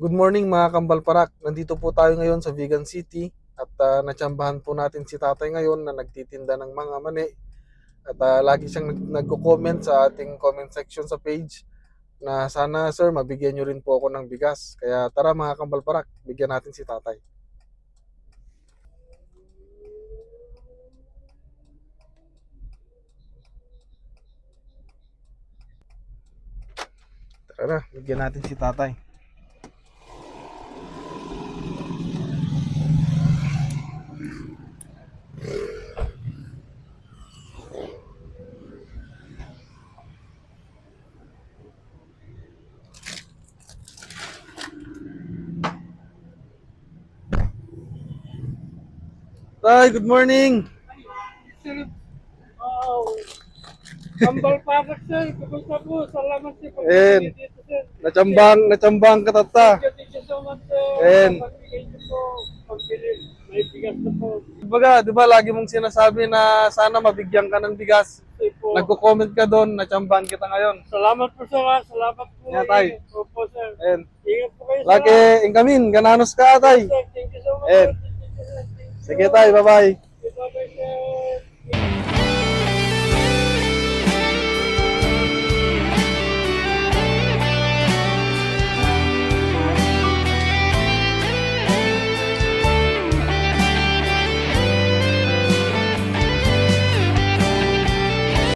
Good morning mga Kambalparak. Nandito po tayo ngayon sa Vigan City at natsambahan po natin si tatay ngayon na nagtitinda ng mga mani. At lagi siyang nagko-comment sa ating comment section sa page na sana sir mabigyan nyo rin po ako ng bigas. Kaya tara mga Kambalparak, bigyan natin si tatay. Tara, bigyan natin si tatay. Tay, good morning! Wow. Kambalparak sir, kumusta po? Salamat sir pag And dito sir. natambang katata. Thank you so much sir. And Pagbigay niyo po, pagbili, may bigas na po. kumbaga, di ba lagi mong sinasabi na sana mabigyan ka ng bigas. Kasi po, Nagko-comment ka doon, natsambahan kita ngayon. salamat po sir ha. Salamat po. Yeah, tay. Opo sir. And Ingat po kayo lagi sir. ingamin, gananos ka tay. Sir, thank you so much. And Thank you, sir. Thank you. sige tay, bye-bye.